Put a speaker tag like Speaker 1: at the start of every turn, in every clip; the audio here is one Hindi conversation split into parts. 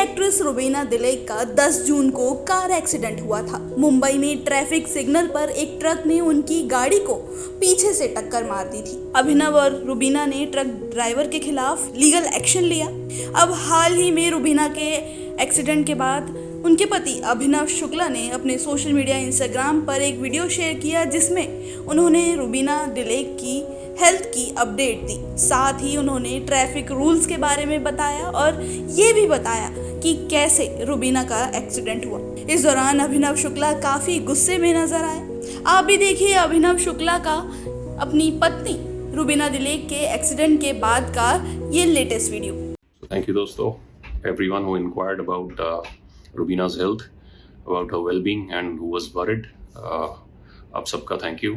Speaker 1: एक्ट्रेस रुबीना दिलेक का 10 जून को कार एक्सीडेंट हुआ था। मुंबई में ट्रैफिक सिग्नल पर एक ट्रक ने उनकी गाड़ी को पीछे से टक्कर मार दी थी। अभिनव और रुबीना ने ट्रक ड्राइवर के खिलाफ लीगल एक्शन लिया। अब हाल ही में रुबीना के एक्सीडेंट के बाद उनके पति अभिनव शुक्ला ने अपने सोशल मीडिया इंस्टाग्राम पर एक वीडियो शेयर किया, जिसमें उन्होंने रुबीना दिलेक की हेल्थ की अपडेट दी। साथ ही उन्होंने ट्रैफिक रूल्स के बारे में बताया और ये भी बताया कि कैसे रुबीना का एक्सीडेंट हुआ। इस दौरान अभिनव शुक्ला काफ़ी गुस्से में नजर आए। आप भी देखिए अभिनव शुक्ला का अपनी पत्नी रुबीना दिलेक के एक्सीडेंट के बाद का ये लेटेस्ट वीडियो।
Speaker 2: Thank you दोस्तों, everyone who inquired about Rubina's health, about her well-being and who was worried. आप सबका thank you.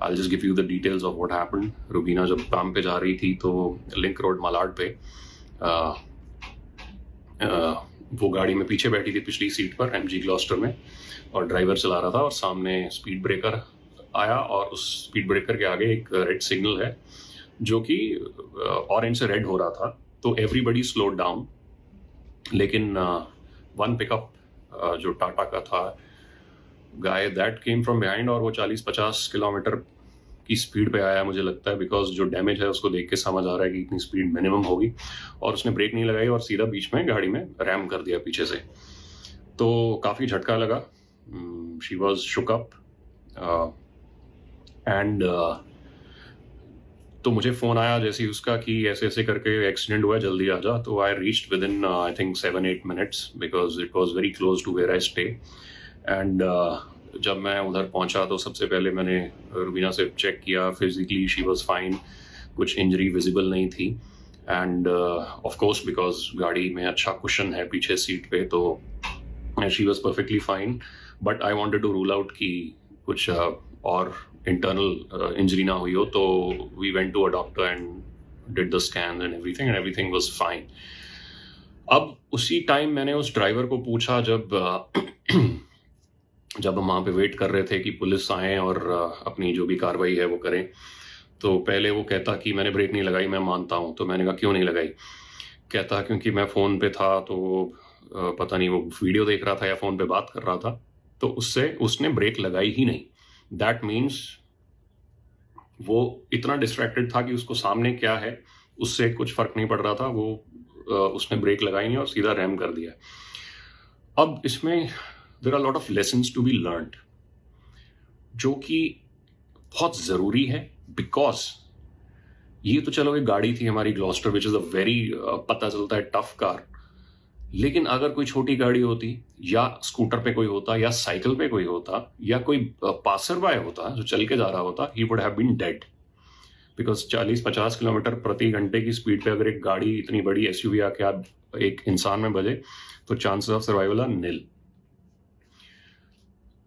Speaker 2: I'll just give you the details of what happened. Rubina जब काम पे जा रही थी तो लिंक रोड मलाड पे वो गाड़ी में पीछे बैठी थी पिछली सीट पर MG ग्लॉस्टर में, और ड्राइवर चला रहा था और सामने स्पीड ब्रेकर आया और उस स्पीड ब्रेकर के आगे एक रेड सिग्नल है जो कि ऑरेंज से रेड हो रहा था, तो एवरीबडी स्लोड डाउन। लेकिन वन पिकअप जो टाटा का था गाय, दैट केम फ्रॉम बिहाइंड और वो 40-50 किलोमीटर की स्पीड पे आया मुझे लगता है, बिकॉज जो डैमेज है उसको देख के समझ आ रहा है कि इतनी स्पीड मिनिमम होगी, और उसने ब्रेक नहीं लगाई और सीधा बीच में गाड़ी में रैम कर दिया पीछे से। तो काफ़ी झटका लगा। She was shook up and तो मुझे फ़ोन आया जैसे ही उसका कि ऐसे ऐसे करके एक्सीडेंट हुआ है, जल्दी आ जा। तो I reached within I think 7-8 minutes because it was very close to where I stay. And जब मैं उधर पहुंचा तो सबसे पहले मैंने रुबीना से चेक किया। फिजिकली शी वाज फाइन, कुछ इंजरी विजिबल नहीं थी। एंड ऑफ कोर्स बिकॉज गाड़ी में अच्छा कुशन है पीछे सीट पे, तो she was perfectly fine. But I wanted to rule out कि कुछ और इंटरनल इंजरी ना हुई हो, तो we went to a doctor and did the scan and everything was fine. अब उसी टाइम मैंने उस ड्राइवर को पूछा, जब हम वहाँ पे वेट कर रहे थे कि पुलिस आए और अपनी जो भी कार्रवाई है वो करें, तो पहले वो कहता कि मैंने ब्रेक नहीं लगाई, मैं मानता हूँ। तो मैंने कहा क्यों नहीं लगाई? कहता क्योंकि मैं फ़ोन पे था, तो पता नहीं वो वीडियो देख रहा था या फ़ोन पे बात कर रहा था, तो उसने ब्रेक लगाई ही नहीं। दैट मीन्स वो इतना डिस्ट्रैक्टेड था कि उसको सामने क्या है उससे कुछ फ़र्क नहीं पड़ रहा था। वो उसने ब्रेक लगाई नहीं और सीधा रैम कर दिया। अब इसमें there are a lot of lessons to be learned, जो कि बहुत ज़रूरी है। बिकॉज ये तो चलो एक गाड़ी थी हमारी Gloster, which is a very पता चलता है टफ कार, लेकिन अगर कोई छोटी गाड़ी होती या स्कूटर पे कोई होता या साइकिल पे कोई होता या कोई पासर बाय होता जो चल के जा रहा होता, he would have been dead. Because 40-50 kilometre प्रति घंटे की स्पीड पे अगर एक गाड़ी इतनी बड़ी SUV आके आप एक इंसान में बजे, तो चांसेस ऑफ सर्वाइवल आर निल।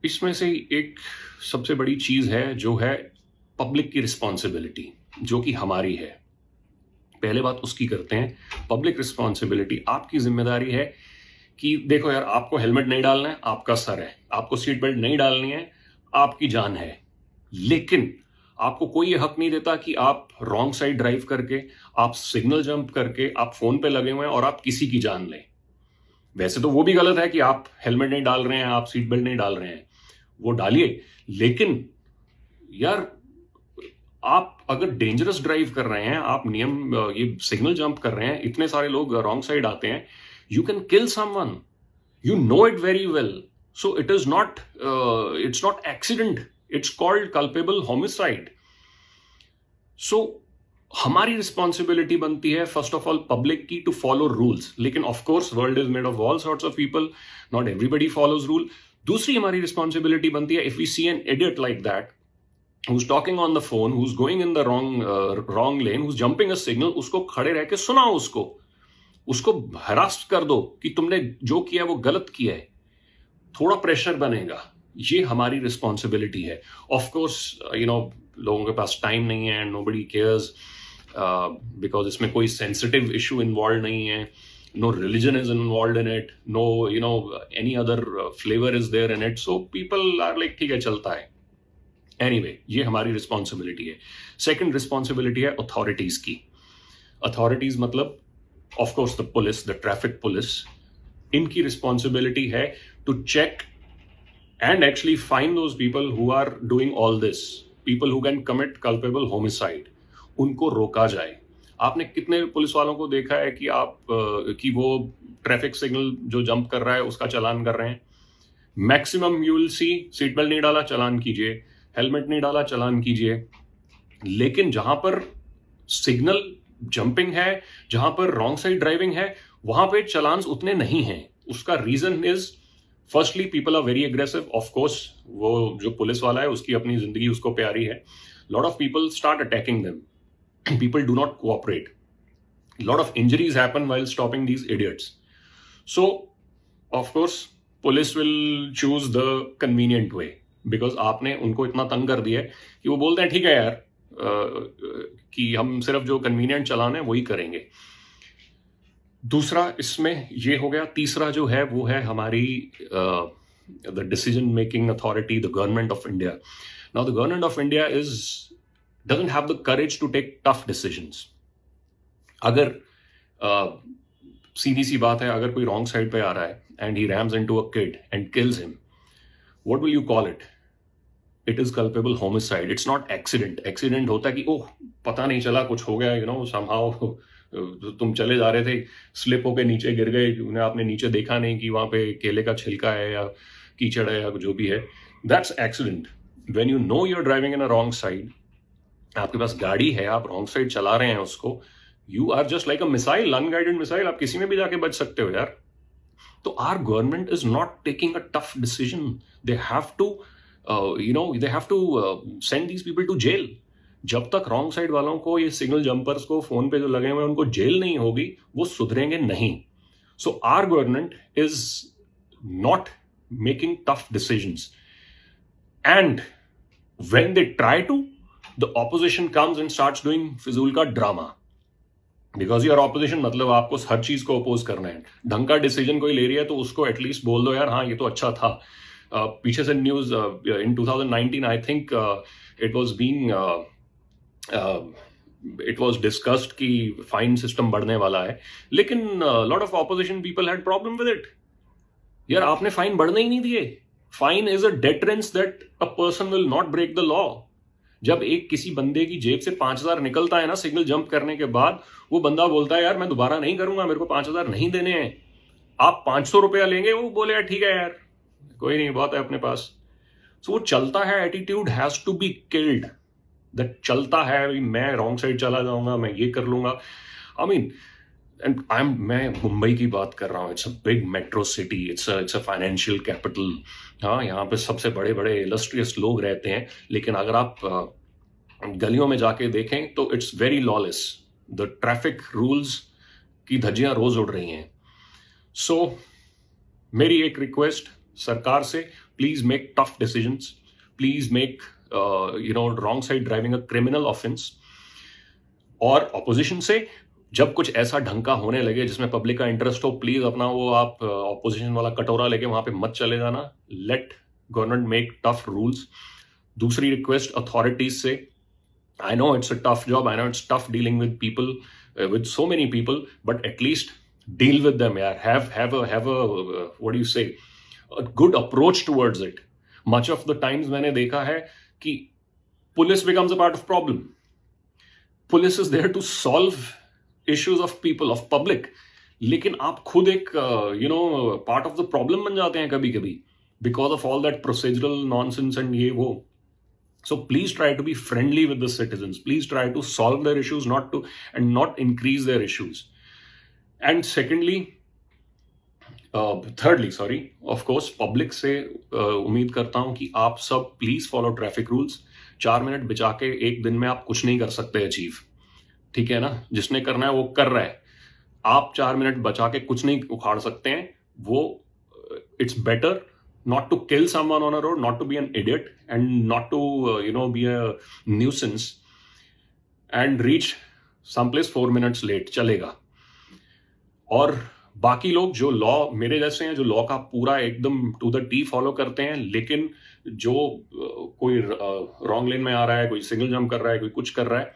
Speaker 2: इसमें से एक सबसे बड़ी चीज है जो है पब्लिक की रिस्पॉन्सिबिलिटी, जो कि हमारी है। पहले बात उसकी करते हैं। पब्लिक रिस्पॉन्सिबिलिटी, आपकी जिम्मेदारी है कि देखो यार, आपको हेलमेट नहीं डालना है, आपका सर है, आपको सीट बेल्ट नहीं डालनी है, आपकी जान है। लेकिन आपको कोई ये हक नहीं देता कि आप रॉन्ग साइड ड्राइव करके, आप सिग्नल जंप करके, आप फोन पे लगे हुए हैं और आप किसी की जान लें। वैसे तो वो भी गलत है कि आप हेलमेट नहीं डाल रहे हैं, आप सीट बेल्ट नहीं डाल रहे हैं, वो डालिए। लेकिन यार, आप अगर डेंजरस ड्राइव कर रहे हैं, आप नियम ये सिग्नल जंप कर रहे हैं, इतने सारे लोग रॉन्ग साइड आते हैं, you can kill someone, you know it very well. So it is not it's not accident, it's called culpable homicide. So हमारी रिस्पॉन्सिबिलिटी बनती है फर्स्ट ऑफ ऑल पब्लिक की टू फॉलो रूल्स। लेकिन of course world is made of all sorts of people, not everybody follows rule. दूसरी हमारी रिस्पॉन्सिबिलिटी बनती है, if we see an idiot like that who's talking on the phone, who's going in the wrong lane, who's jumping a signal, उसको खड़े रह के सुनाओ, उसको हरास कर दो कि तुमने जो किया वो गलत किया है। थोड़ा प्रेशर बनेगा, ये हमारी रिस्पॉन्सिबिलिटी है। ऑफ कोर्स लोगों के पास टाइम नहीं है, nobody cares बिकॉज इसमें कोई सेंसिटिव इशू इन्वॉल्व नहीं है, no religion is involved in it, no any other flavor is there in it, so people are like ठीक है, चलता है। Anyway, ये हमारी रिस्पॉन्सिबिलिटी है। सेकंड रिस्पॉन्सिबिलिटी है अथॉरिटीज की। अथॉरिटीज मतलब of course the police, the traffic police, इनकी रिस्पॉन्सिबिलिटी है to check and actually find those people who are doing all this, people who can commit culpable homicide, उनको रोका जाए। आपने कितने पुलिस वालों को देखा है कि कि वो ट्रैफिक सिग्नल जो जंप कर रहा है उसका चालान कर रहे हैं? Maximum you will see seat belt नहीं डाला चालान कीजिए, हेलमेट नहीं डाला चालान कीजिए। लेकिन जहां पर सिग्नल जंपिंग है, जहां पर रॉन्ग साइड ड्राइविंग है, वहां पे चालान उतने नहीं हैं। उसका reason is firstly people are very aggressive. Of course वो जो पुलिस वाला है उसकी अपनी जिंदगी उसको प्यारी है। Lot of people start attacking them, people do not cooperate, lot of injuries happen while stopping these idiots. So of course police will choose the convenient way, because आपने उनको इतना तंग कर दिया है कि वो बोलते हैं ठीक है यार कि हम सिर्फ जो कन्वीनियंट चलाना है वही करेंगे। दूसरा इसमें ये हो गया। तीसरा जो है वो है हमारी the decision making authority, the government of India. Now the government of India doesn't have the courage to take tough decisions. अगर सीधी सी बात है, अगर कोई रॉन्ग साइड पे आ रहा है and he rams into a kid and kills him, what will you call it? It is culpable homicide, it's not accident. Accident होता है कि ओह पता नहीं चला, कुछ हो गया, समहाउ तुम चले जा रहे थे, स्लिप होके नीचे गिर गए, उन्हें आपने नीचे देखा नहीं कि वहां पे केले का छिलका है या कीचड़ है या जो भी है, that's accident. When you know you are driving in a wrong side, आपके पास गाड़ी है, आप रॉन्ग साइड चला रहे हैं उसको, you are just like a missile, unguided missile, आप किसी में भी जाके बच सकते हो यार। तो our government is not taking a tough decision. They have to send these people to jail. जब तक रॉन्ग साइड वालों को, ये सिग्नल जंपर्स को फोन पे जो लगे हुए हैं उनको जेल नहीं होगी, वो सुधरेंगे नहीं। So our government is not making tough decisions, and when they try to, the opposition comes and starts doing फिजूल का ड्रामा। बिकॉज यूर ऑपोजिशन मतलब आपको हर चीज को अपोज करना है। ढंग का डिसीजन कोई ले रही है तो उसको एटलीस्ट बोल दो यार हाँ ये तो अच्छा था। पीछे से news in 2019 I think it was discussed कि फाइन सिस्टम बढ़ने वाला है, लेकिन lot of opposition people had problem with it. यार आपने फाइन बढ़ने ही नहीं दिए। Fine is a deterrence that a person will not break the law. जब एक किसी बंदे की जेब से 5,000 निकलता है ना सिग्नल जंप करने के बाद, वो बंदा बोलता है यार मैं दोबारा नहीं करूंगा, मेरे को 5,000 नहीं देने हैं। आप 500 रुपया लेंगे, वो बोले यार ठीक है यार कोई नहीं, बहुत है अपने पास। सो वो चलता है, attitude has to be killed. That चलता है, मैं रॉन्ग साइड चला जाऊंगा, मैं ये कर लूंगा। आई मीन मैं मुंबई की बात कर रहा हूँ। It's a big metro city, it's a financial capital. हाँ, यहाँ पे सबसे बड़े बड़े इलस्ट्रियस लोग रहते हैं, लेकिन अगर आप गलियों में जाके देखें तो it's very lawless. The traffic rules की धज्जियां रोज उड़ रही हैं। सो मेरी एक रिक्वेस्ट सरकार से, please make tough decisions, please make wrong side driving a criminal offence. और ऑपोजिशन से जब कुछ ऐसा ढंग का होने लगे जिसमें पब्लिक का इंटरेस्ट हो, प्लीज अपना वो आप ऑपोजिशन वाला कटोरा लेके वहां पे मत चले जाना। Let government make tough rules. दूसरी रिक्वेस्ट अथॉरिटीज से, I know it's a tough job, I know it's tough dealing with people, with so many people, but at least deal with them यार। Have a what do you say, a good approach towards it. Much of the times मैंने देखा है कि police becomes a part of problem. Police is there to solve issues of people, of public, लेकिन आप खुद एक पार्ट ऑफ द प्रॉब्लम बन जाते हैं कभी कभी, because of all that procedural nonsense and ये वो। So please try to be friendly with the citizens, please try to solve their issues, not increase their issues. And secondly, thirdly, sorry, of course, public से उम्मीद करता हूं कि आप सब please follow traffic rules. 4 minute बचा के एक दिन में आप कुछ नहीं कर सकते अचीव, ठीक है ना। जिसने करना है वो कर रहा है, आप 4 मिनट बचा के कुछ नहीं उखाड़ सकते हैं। वो it's better not to kill someone on a road, not to be an idiot, and not to be a nuisance and reach some place 4 minutes late, चलेगा। और बाकी लोग जो लॉ, मेरे जैसे हैं, जो लॉ का पूरा एकदम टू द टी फॉलो करते हैं, लेकिन जो कोई रॉन्ग लेन में आ रहा है, कोई सिग्नल जंप कर रहा है, कोई कुछ कर रहा है,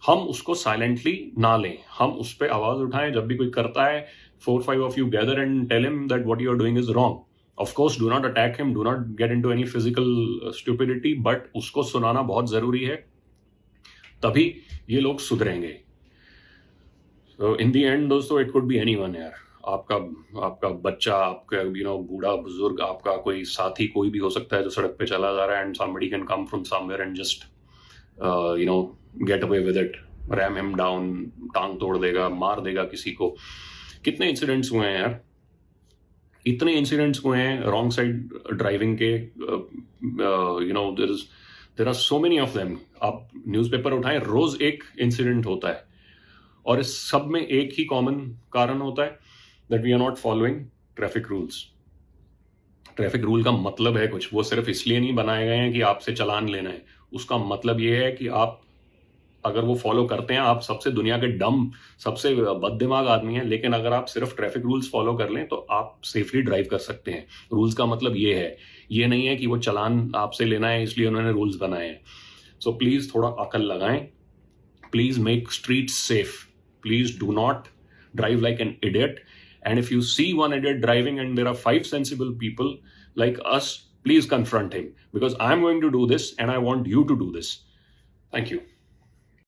Speaker 2: हम उसको साइलेंटली ना लें, हम उस पर आवाज उठाएं। जब भी कोई करता है 4-5 of you gather and tell him that what you are doing is wrong. Of course, do not attack him, do not get into any physical stupidity, but उसको सुनाना बहुत जरूरी है, तभी ये लोग सुधरेंगे. So in the end दोस्तों, it could be anyone यार. आपका बच्चा, आपका बूढ़ा बुजुर्ग, आपका कोई साथी, कोई भी हो सकता है जो सड़क पे चला जा रहा है, and somebody can come from somewhere and just get away with it, ram him down, टांग तोड़ देगा, मार देगा किसी को. कितने इंसिडेंट्स हुए हैं यार, इतने इंसिडेंट्स हुए हैं रॉन्ग साइड ड्राइविंग के. There are so many of them. आप न्यूज़पेपर उठाएं, रोज एक इंसिडेंट होता है, और इस सब में एक ही कॉमन कारण होता है, that we are not following traffic rules. Traffic rule का मतलब है कुछ, वो सिर्फ इसलिए नहीं बनाए गए हैं कि आपसे चालान लेना है. उसका मतलब ये है कि आप अगर वो फॉलो करते हैं, आप सबसे दुनिया के डम, सबसे बददिमाग आदमी हैं, लेकिन अगर आप सिर्फ ट्रैफिक रूल्स फॉलो कर लें तो आप सेफली ड्राइव कर सकते हैं. रूल्स का मतलब ये है, ये नहीं है कि वो चालान आपसे लेना है इसलिए उन्होंने रूल्स बनाए हैं. सो प्लीज थोड़ा अकल लगाएं. Please make streets safe. Please do not drive like an idiot. And if you see one idiot driving and there are 5 sensible people like us, please confront him, because I'm going to do this and I want you to do this. Thank you.